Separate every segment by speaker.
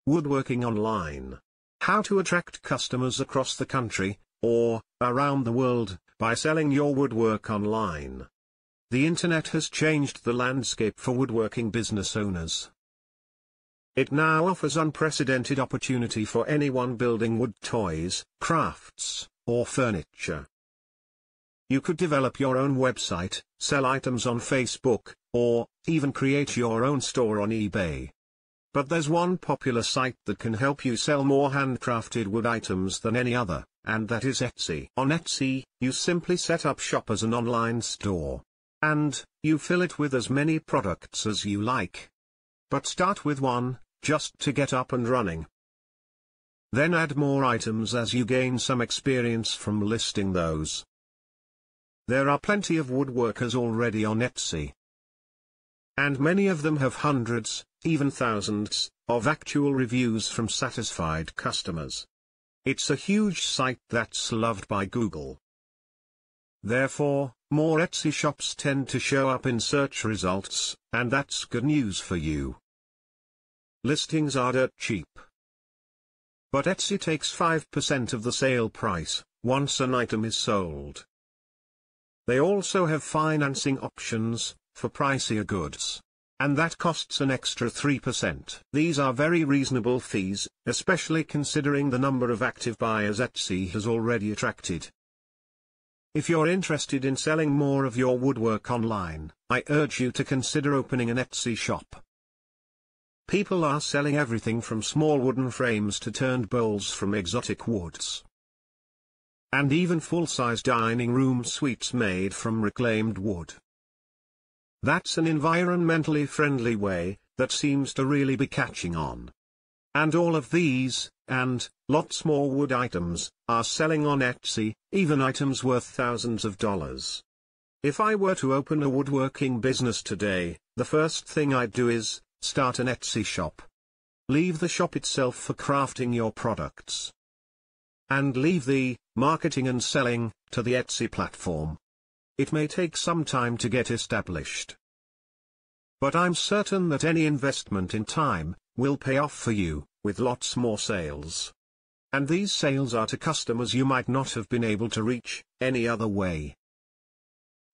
Speaker 1: Woodworking online. How to attract customers across the country, or around the world, by selling your woodwork online. The internet has changed the landscape for woodworking business owners. It now offers unprecedented opportunity for anyone building wood toys, crafts, or furniture. You could develop your own website, sell items on Facebook, or even create your own store on eBay. But there's one popular site that can help you sell more handcrafted wood items than any other, and that is Etsy. On Etsy, you simply set up shop as an online store. And you fill it with as many products as you like. But start with one, just to get up and running. Then add more items as you gain some experience from listing those. There are plenty of woodworkers already on Etsy. And many of them have hundreds, even thousands, of actual reviews from satisfied customers. It's a huge site that's loved by Google. Therefore, more Etsy shops tend to show up in search results, and that's good news for you. Listings are dirt cheap. But Etsy takes 5% of the sale price, once an item is sold. They also have financing options, for pricier goods. And that costs an extra 3%. These are very reasonable fees, especially considering the number of active buyers Etsy has already attracted. If you're interested in selling more of your woodwork online, I urge you to consider opening an Etsy shop. People are selling everything from small wooden frames to turned bowls from exotic woods. And even full-size dining room suites made from reclaimed wood. That's an environmentally friendly way, that seems to really be catching on. And all of these, and lots more wood items, are selling on Etsy, even items worth thousands of dollars. If I were to open a woodworking business today, the first thing I'd do is start an Etsy shop. Leave the shop itself for crafting your products. And leave the marketing and selling to the Etsy platform. It may take some time to get established. But I'm certain that any investment in time will pay off for you, with lots more sales. And these sales are to customers you might not have been able to reach any other way.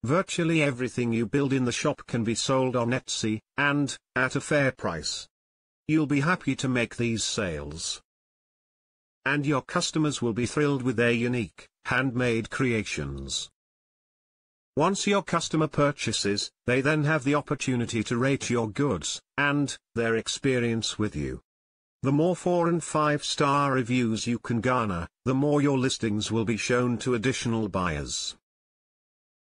Speaker 1: Virtually everything you build in the shop can be sold on Etsy, and at a fair price. You'll be happy to make these sales. And your customers will be thrilled with their unique, handmade creations. Once your customer purchases, they then have the opportunity to rate your goods, and their experience with you. The more 4- and 5-star reviews you can garner, the more your listings will be shown to additional buyers.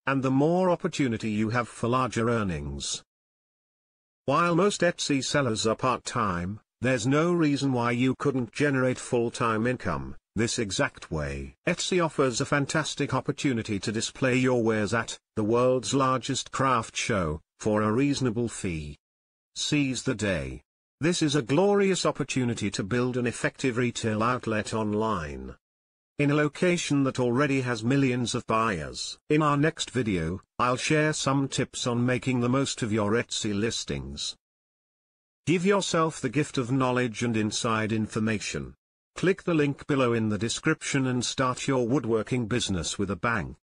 Speaker 1: And the more opportunity you have for larger earnings. While most Etsy sellers are part-time, there's no reason why you couldn't generate full-time income this exact way. Etsy offers a fantastic opportunity to display your wares at the world's largest craft show, for a reasonable fee. Seize the day. This is a glorious opportunity to build an effective retail outlet online. In a location that already has millions of buyers. In our next video, I'll share some tips on making the most of your Etsy listings. Give yourself the gift of knowledge and inside information. Click the link below in the description and start your woodworking business with a bang.